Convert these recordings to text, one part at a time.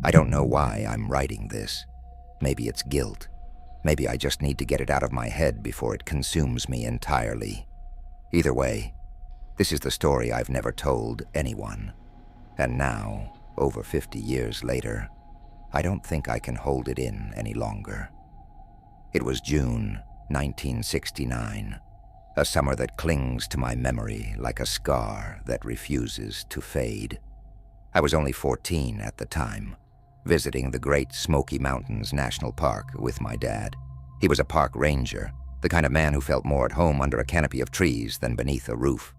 I don't know why I'm writing this. Maybe it's guilt. Maybe I just need to get it out of my head before it consumes me entirely. Either way, this is the story I've never told anyone. And now, over 50 years later, I don't think I can hold it in any longer. It was June 1969, a summer that clings to my memory like a scar that refuses to fade. I was only 14 at the time, visiting the Great Smoky Mountains National Park with my dad. He was a park ranger, the kind of man who felt more at home under a canopy of trees than beneath a roof.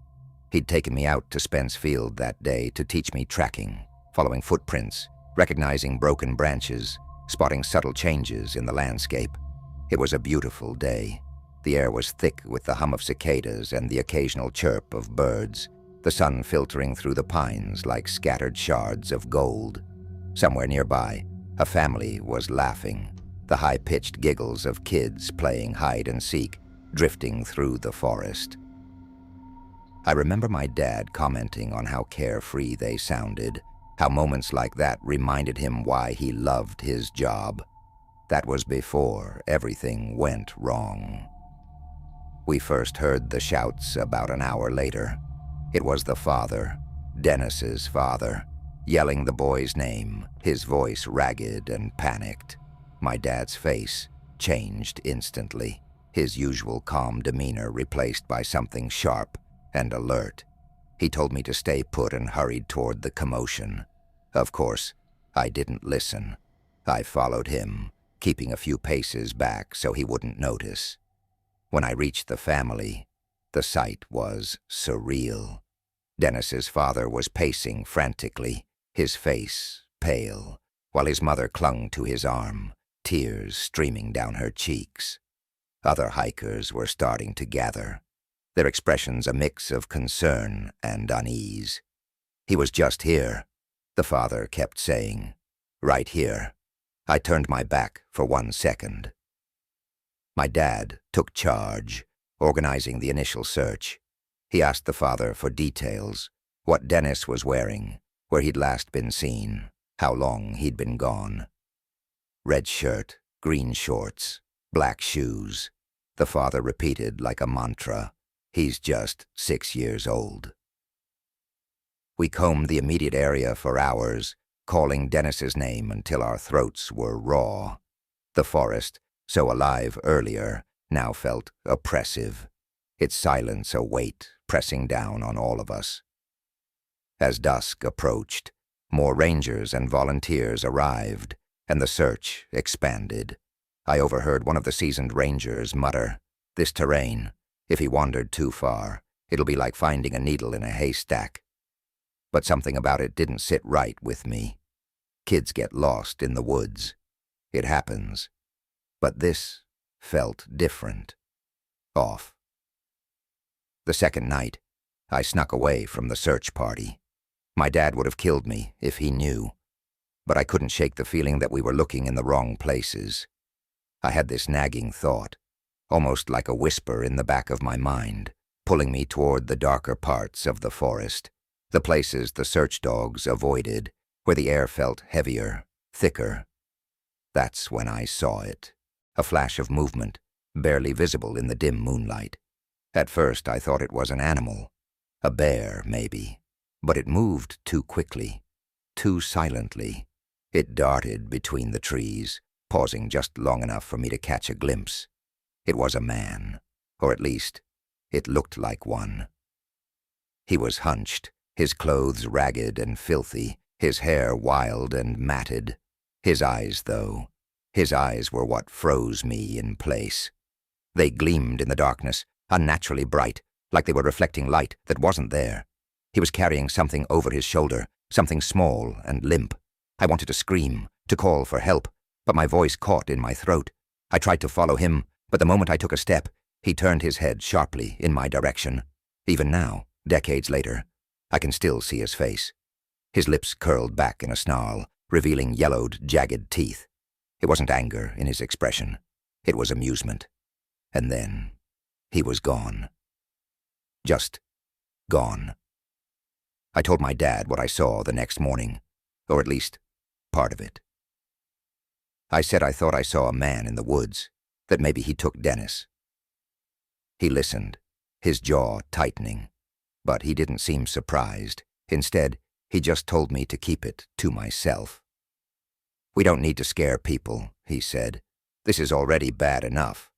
He'd taken me out to Spence Field that day to teach me tracking, following footprints, recognizing broken branches, spotting subtle changes in the landscape. It was a beautiful day. The air was thick with the hum of cicadas and the occasional chirp of birds, the sun filtering through the pines like scattered shards of gold. Somewhere nearby, a family was laughing, the high-pitched giggles of kids playing hide-and-seek, drifting through the forest. I remember my dad commenting on how carefree they sounded, how moments like that reminded him why he loved his job. That was before everything went wrong. We first heard the shouts about an hour later. It was the father, Dennis's father, yelling the boy's name, his voice ragged and panicked. My dad's face changed instantly, his usual calm demeanor replaced by something sharp and alert. He told me to stay put and hurried toward the commotion. Of course, I didn't listen. I followed him, keeping a few paces back so he wouldn't notice. When I reached the family, the sight was surreal. Dennis's father was pacing frantically, his face pale, while his mother clung to his arm, tears streaming down her cheeks. Other hikers were starting to gather, their expressions a mix of concern and unease. "He was just here," the father kept saying. "Right here." I turned my back for 1 second. My dad took charge, organizing the initial search. He asked the father for details, what Dennis was wearing, where he'd last been seen, how long he'd been gone. Red shirt, green shorts, black shoes. The father repeated like a mantra, "He's just 6 years old." We combed the immediate area for hours, calling Dennis's name until our throats were raw. The forest, so alive earlier, now felt oppressive, its silence a weight pressing down on all of us. As dusk approached, more rangers and volunteers arrived, and the search expanded. I overheard one of the seasoned rangers mutter, "This terrain, if he wandered too far, it'll be like finding a needle in a haystack." But something about it didn't sit right with me. Kids get lost in the woods. It happens. But this felt different. Off. The second night, I snuck away from the search party. My dad would have killed me if he knew. But I couldn't shake the feeling that we were looking in the wrong places. I had this nagging thought, almost like a whisper in the back of my mind, pulling me toward the darker parts of the forest, the places the search dogs avoided, where the air felt heavier, thicker. That's when I saw it, a flash of movement, barely visible in the dim moonlight. At first I thought it was an animal, a bear maybe, but it moved too quickly, too silently. It darted between the trees, pausing just long enough for me to catch a glimpse. It was a man, or at least, it looked like one. He was hunched, his clothes ragged and filthy, his hair wild and matted. His eyes, though, his eyes were what froze me in place. They gleamed in the darkness, unnaturally bright, like they were reflecting light that wasn't there. He was carrying something over his shoulder, something small and limp. I wanted to scream, to call for help, but my voice caught in my throat. I tried to follow him, but the moment I took a step, he turned his head sharply in my direction. Even now, decades later, I can still see his face. His lips curled back in a snarl, revealing yellowed, jagged teeth. It wasn't anger in his expression. It was amusement. And then, he was gone. Just gone. I told my dad what I saw the next morning, or at least, part of it. I said I thought I saw a man in the woods, that maybe he took Dennis. He listened, his jaw tightening, but he didn't seem surprised. Instead, he just told me to keep it to myself. "We don't need to scare people," he said. "This is already bad enough."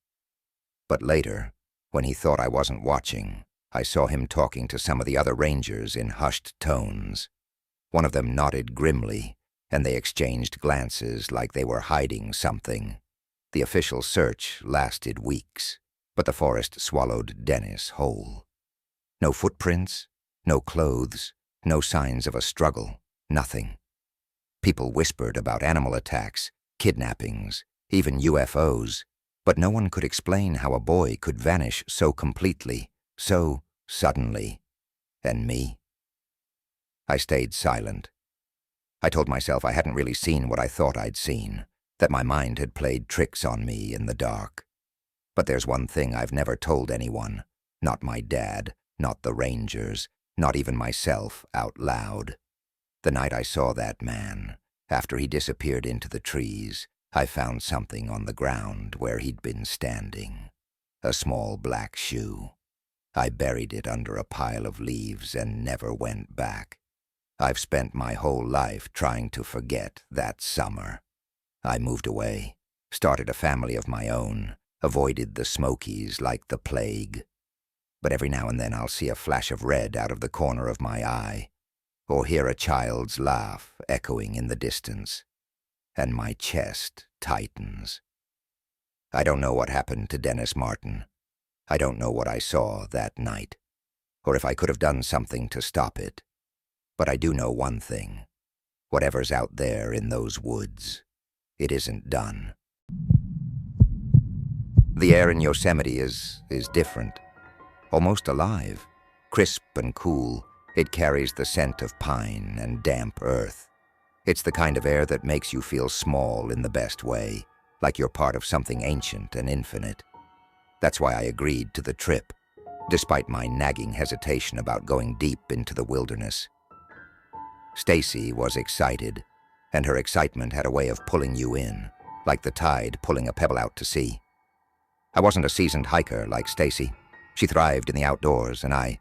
But later, when he thought I wasn't watching, I saw him talking to some of the other rangers in hushed tones. One of them nodded grimly, and they exchanged glances like they were hiding something. The official search lasted weeks, but the forest swallowed Dennis whole. No footprints, no clothes, no signs of a struggle, nothing. People whispered about animal attacks, kidnappings, even UFOs, but no one could explain how a boy could vanish so completely, so suddenly. And me? I stayed silent. I told myself I hadn't really seen what I thought I'd seen, that my mind had played tricks on me in the dark. But there's one thing I've never told anyone, not my dad, not the rangers, not even myself out loud. The night I saw that man, after he disappeared into the trees, I found something on the ground where he'd been standing. A small black shoe. I buried it under a pile of leaves and never went back. I've spent my whole life trying to forget that summer. I moved away, started a family of my own, avoided the Smokies like the plague. But every now and then I'll see a flash of red out of the corner of my eye, or hear a child's laugh echoing in the distance, and my chest tightens. I don't know what happened to Dennis Martin. I don't know what I saw that night, or if I could have done something to stop it. But I do know one thing. Whatever's out there in those woods, it isn't done. The air in Yosemite is different, almost alive, crisp and cool. It carries the scent of pine and damp earth. It's the kind of air that makes you feel small in the best way, like you're part of something ancient and infinite. That's why I agreed to the trip, despite my nagging hesitation about going deep into the wilderness. Stacy was excited, and her excitement had a way of pulling you in, like the tide pulling a pebble out to sea. I wasn't a seasoned hiker like Stacy. She thrived in the outdoors, and I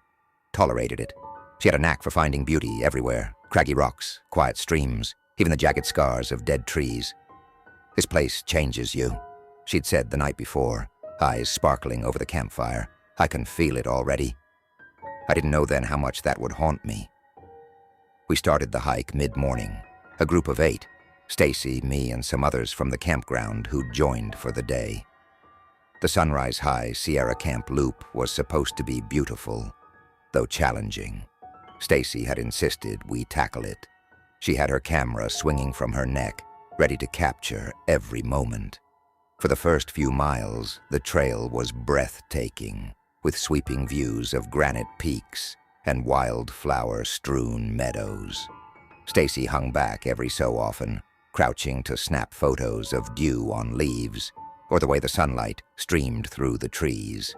tolerated it. She had a knack for finding beauty everywhere, craggy rocks, quiet streams, even the jagged scars of dead trees. "This place changes you," she'd said the night before, eyes sparkling over the campfire. "I can feel it already." I didn't know then how much that would haunt me. We started the hike mid-morning, a group of 8, Stacy, me, and some others from the campground who'd joined for the day. The Sunrise High Sierra Camp Loop was supposed to be beautiful, though challenging. Stacy had insisted we tackle it. She had her camera swinging from her neck, ready to capture every moment. For the first few miles, the trail was breathtaking, with sweeping views of granite peaks and wildflower-strewn meadows. Stacy hung back every so often, crouching to snap photos of dew on leaves, or the way the sunlight streamed through the trees.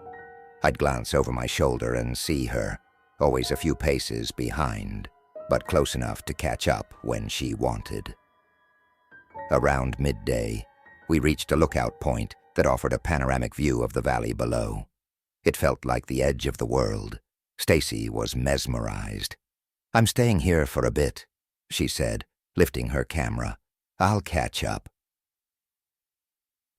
I'd glance over my shoulder and see her, always a few paces behind, but close enough to catch up when she wanted. Around midday, we reached a lookout point that offered a panoramic view of the valley below. It felt like the edge of the world. Stacy was mesmerized. "I'm staying here for a bit," she said, lifting her camera. "I'll catch up."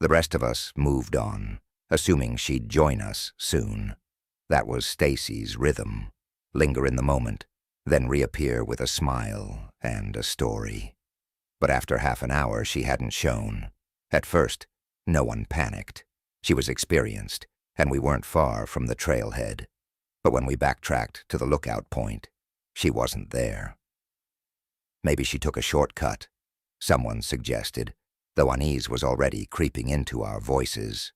The rest of us moved on, assuming she'd join us soon. That was Stacy's rhythm. Linger in the moment, then reappear with a smile and a story. But after half an hour, she hadn't shown. At first, no one panicked. She was experienced, and we weren't far from the trailhead. But when we backtracked to the lookout point, she wasn't there. Maybe she took a shortcut, someone suggested, though unease was already creeping into our voices.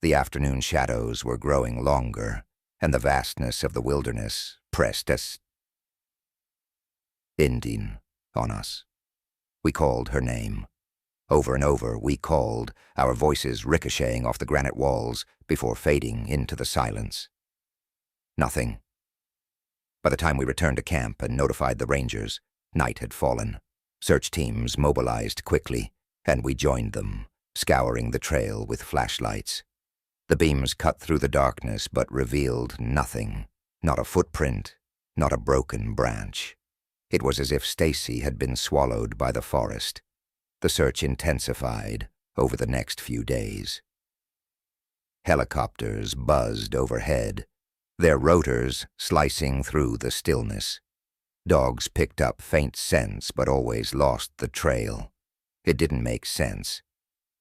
The afternoon shadows were growing longer, and the vastness of the wilderness pressed us Indian on us. We called her name. Over and over we called, our voices ricocheting off the granite walls before fading into the silence. Nothing. By the time we returned to camp and notified the rangers, night had fallen. Search teams mobilized quickly, and we joined them, scouring the trail with flashlights. The beams cut through the darkness but revealed nothing. Not a footprint, not a broken branch. It was as if Stacy had been swallowed by the forest. The search intensified over the next few days. Helicopters buzzed overhead, their rotors slicing through the stillness. Dogs picked up faint scents but always lost the trail. It didn't make sense.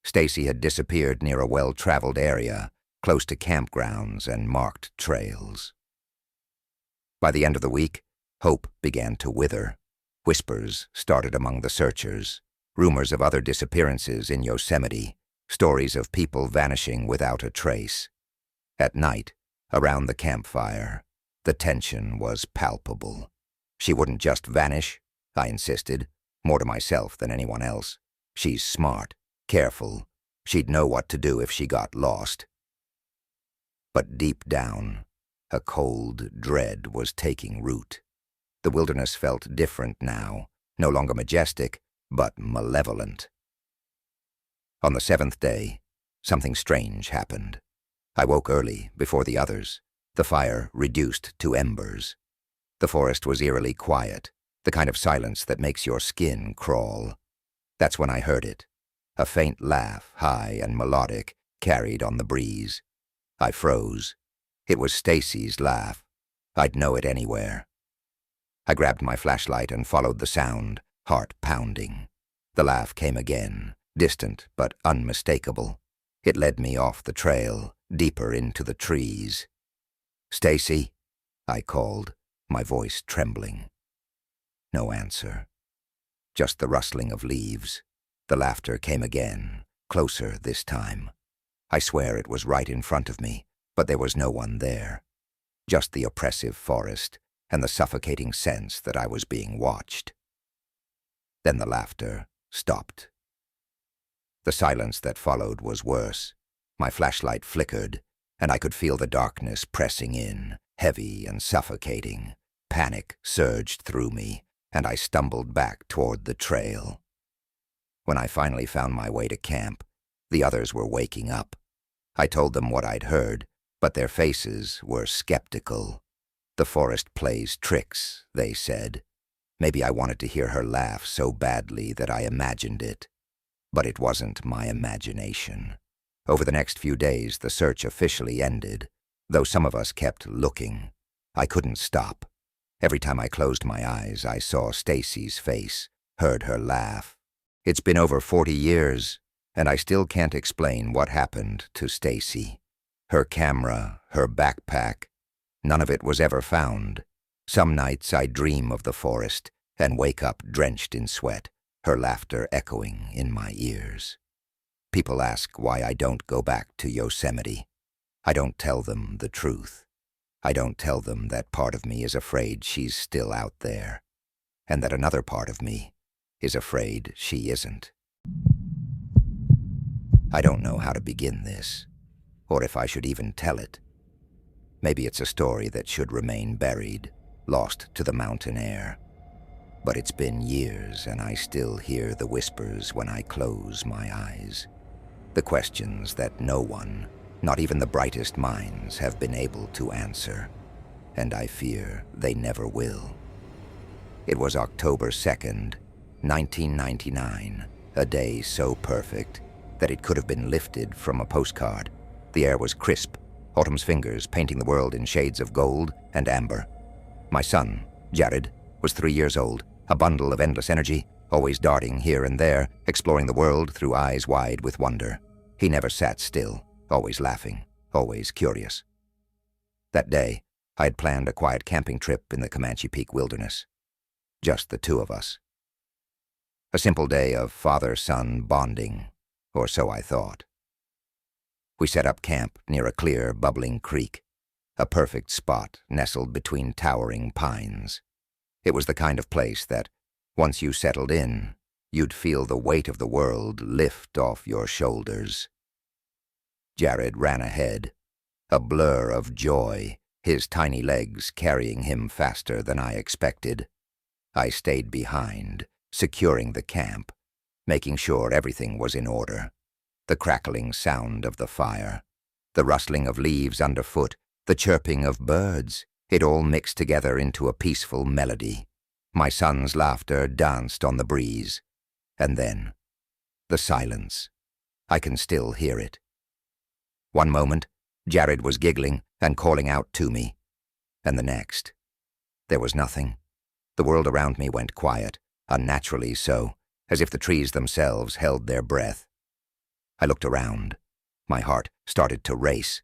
Stacy had disappeared near a well-traveled area, close to campgrounds and marked trails. By the end of the week, hope began to wither. Whispers started among the searchers, rumors of other disappearances in Yosemite, stories of people vanishing without a trace. At night, around the campfire, the tension was palpable. She wouldn't just vanish, I insisted, more to myself than anyone else. She's smart, careful. She'd know what to do if she got lost. But deep down, a cold dread was taking root. The wilderness felt different now, no longer majestic, but malevolent. On the 7th day, something strange happened. I woke early, before the others, the fire reduced to embers. The forest was eerily quiet, the kind of silence that makes your skin crawl. That's when I heard it. A faint laugh, high and melodic, carried on the breeze. I froze. It was Stacy's laugh. I'd know it anywhere. I grabbed my flashlight and followed the sound, heart pounding. The laugh came again, distant but unmistakable. It led me off the trail, deeper into the trees. "Stacy," I called, my voice trembling. No answer. Just the rustling of leaves. The laughter came again, closer this time. I swear it was right in front of me, but there was no one there. Just the oppressive forest and the suffocating sense that I was being watched. Then the laughter stopped. The silence that followed was worse. My flashlight flickered, and I could feel the darkness pressing in, heavy and suffocating. Panic surged through me, and I stumbled back toward the trail. When I finally found my way to camp, the others were waking up. I told them what I'd heard, but their faces were skeptical. "The forest plays tricks," they said. Maybe I wanted to hear her laugh so badly that I imagined it. But it wasn't my imagination. Over the next few days, the search officially ended, though some of us kept looking. I couldn't stop. Every time I closed my eyes, I saw Stacy's face, heard her laugh. It's been over 40 years, and I still can't explain what happened to Stacy. Her camera, her backpack, none of it was ever found. Some nights I dream of the forest and wake up drenched in sweat, her laughter echoing in my ears. People ask why I don't go back to Yosemite. I don't tell them the truth. I don't tell them that part of me is afraid she's still out there, and that another part of me is afraid she isn't. I don't know how to begin this, or if I should even tell it. Maybe it's a story that should remain buried, lost to the mountain air. But it's been years, and I still hear the whispers when I close my eyes. The questions that no one, not even the brightest minds, have been able to answer, and I fear they never will. It was October 2nd, 1999, a day so perfect that it could have been lifted from a postcard. The air was crisp, autumn's fingers painting the world in shades of gold and amber. My son, Jared, was 3 years old, a bundle of endless energy, always darting here and there, exploring the world through eyes wide with wonder. He never sat still, always laughing, always curious. That day, I had planned a quiet camping trip in the Comanche Peak wilderness. Just the two of us. A simple day of father-son bonding, or so I thought. We set up camp near a clear, bubbling creek, a perfect spot nestled between towering pines. It was the kind of place that, once you settled in, you'd feel the weight of the world lift off your shoulders. Jared ran ahead, a blur of joy, his tiny legs carrying him faster than I expected. I stayed behind, securing the camp, making sure everything was in order. The crackling sound of the fire, the rustling of leaves underfoot, the chirping of birds, it all mixed together into a peaceful melody. My son's laughter danced on the breeze. And then, the silence. I can still hear it. One moment, Jared was giggling and calling out to me. And the next, there was nothing. The world around me went quiet, unnaturally so, as if the trees themselves held their breath. I looked around. My heart started to race.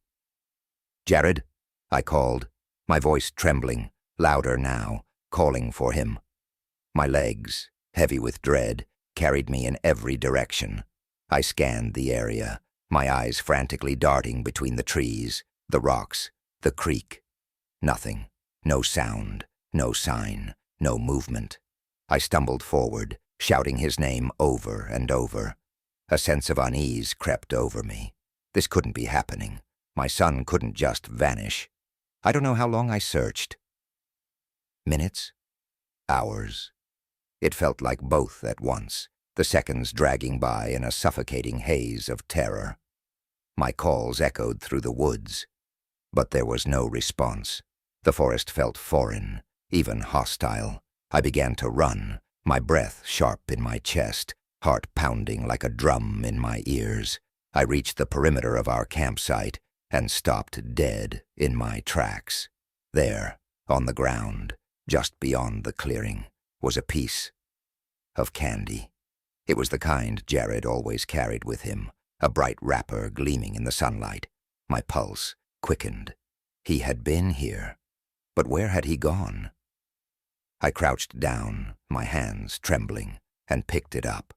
"Jared," I called, my voice trembling, louder now, calling for him. My legs, heavy with dread, carried me in every direction. I scanned the area, my eyes frantically darting between the trees, the rocks, the creek. Nothing, no sound, no sign, no movement. I stumbled forward, shouting his name over and over. A sense of unease crept over me. This couldn't be happening. My son couldn't just vanish. I don't know how long I searched. Minutes? Hours? It felt like both at once, the seconds dragging by in a suffocating haze of terror. My calls echoed through the woods, but there was no response. The forest felt foreign, even hostile. I began to run, my breath sharp in my chest, heart pounding like a drum in my ears. I reached the perimeter of our campsite and stopped dead in my tracks. There, on the ground, just beyond the clearing, was a piece of candy. It was the kind Jared always carried with him, a bright wrapper gleaming in the sunlight. My pulse quickened. He had been here, but where had he gone? I crouched down, my hands trembling, and picked it up.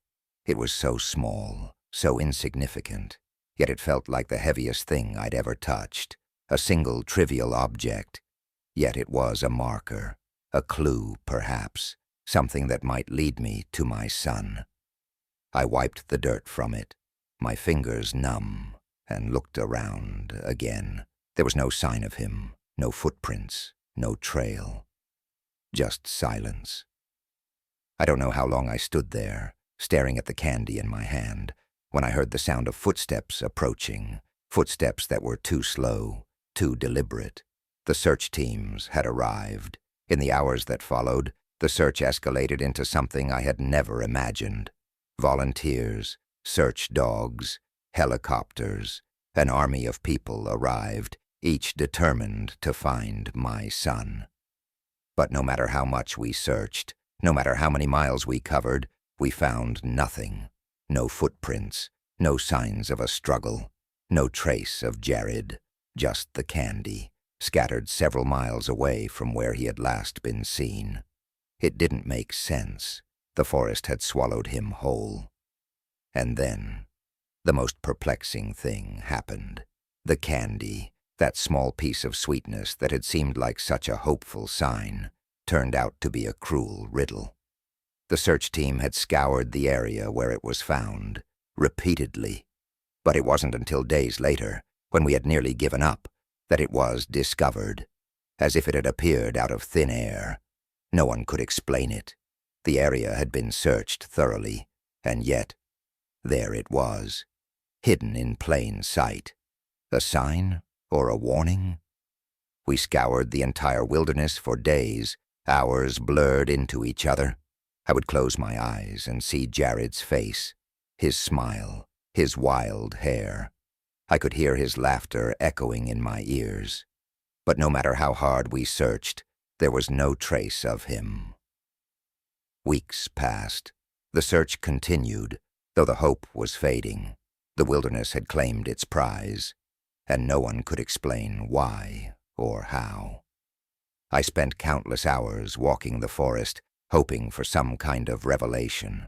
It was so small, so insignificant, yet it felt like the heaviest thing I'd ever touched, a single trivial object. Yet it was a marker, a clue, perhaps, something that might lead me to my son. I wiped the dirt from it, my fingers numb, and looked around again. There was no sign of him, no footprints, no trail. Just silence. I don't know how long I stood there, staring at the candy in my hand, when I heard the sound of footsteps approaching, footsteps that were too slow, too deliberate. The search teams had arrived. In the hours that followed, the search escalated into something I had never imagined. Volunteers, search dogs, helicopters, an army of people arrived, each determined to find my son. But no matter how much we searched, no matter how many miles we covered, we found nothing. No footprints, no signs of a struggle, no trace of Jared, just the candy, scattered several miles away from where he had last been seen. It didn't make sense. The forest had swallowed him whole. And then, the most perplexing thing happened. The candy, that small piece of sweetness that had seemed like such a hopeful sign, turned out to be a cruel riddle. The search team had scoured the area where it was found, repeatedly. But it wasn't until days later, when we had nearly given up, that it was discovered, as if it had appeared out of thin air. No one could explain it. The area had been searched thoroughly, and yet, there it was, hidden in plain sight. A sign or a warning? We scoured the entire wilderness for days, hours blurred into each other. I would close my eyes and see Jared's face, his smile, his wild hair. I could hear his laughter echoing in my ears. But no matter how hard we searched, there was no trace of him. Weeks passed. The search continued, though the hope was fading. The wilderness had claimed its prize, and no one could explain why or how. I spent countless hours walking the forest, hoping for some kind of revelation.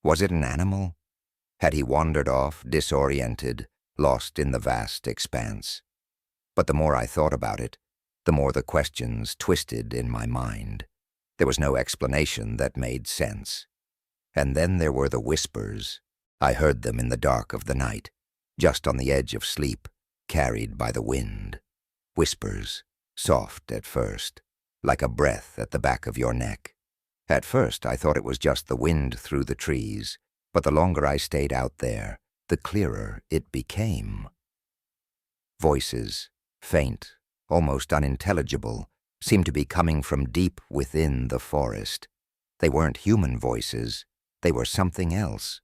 Was it an animal? Had he wandered off, disoriented, lost in the vast expanse? But the more I thought about it, the more the questions twisted in my mind. There was no explanation that made sense. And then there were the whispers. I heard them in the dark of the night, just on the edge of sleep, carried by the wind. Whispers, soft at first, like a breath at the back of your neck. At first, I thought it was just the wind through the trees, but the longer I stayed out there, the clearer it became. Voices, faint, almost unintelligible, seemed to be coming from deep within the forest. They weren't human voices, they were something else.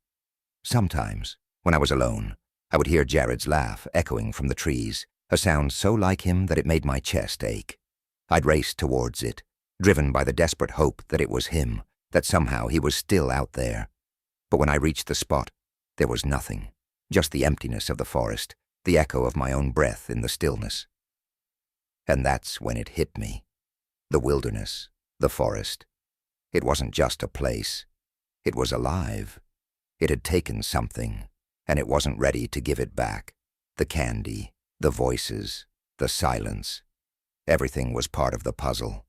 Sometimes, when I was alone, I would hear Jared's laugh echoing from the trees, a sound so like him that it made my chest ache. I'd race towards it, driven by the desperate hope that it was him, that somehow he was still out there. But when I reached the spot, there was nothing, just the emptiness of the forest, the echo of my own breath in the stillness. And that's when it hit me. The wilderness, the forest. It wasn't just a place. It was alive. It had taken something, and it wasn't ready to give it back. The candy, the voices, the silence. Everything was part of the puzzle.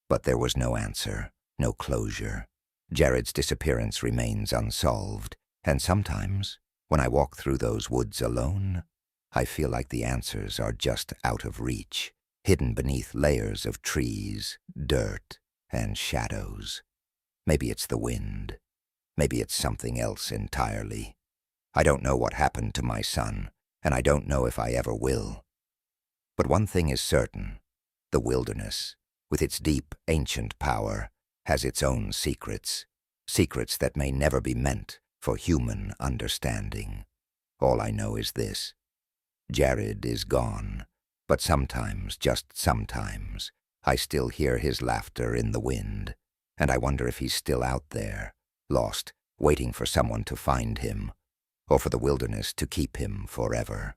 But there was no answer, no closure. Jared's disappearance remains unsolved, and sometimes, when I walk through those woods alone, I feel like the answers are just out of reach, hidden beneath layers of trees, dirt, and shadows. Maybe it's the wind. Maybe it's something else entirely. I don't know what happened to my son, and I don't know if I ever will. But one thing is certain. The wilderness, with its deep, ancient power, has its own secrets, secrets that may never be meant for human understanding. All I know is this. Jared is gone, but sometimes, just sometimes, I still hear his laughter in the wind, and I wonder if he's still out there, lost, waiting for someone to find him, or for the wilderness to keep him forever.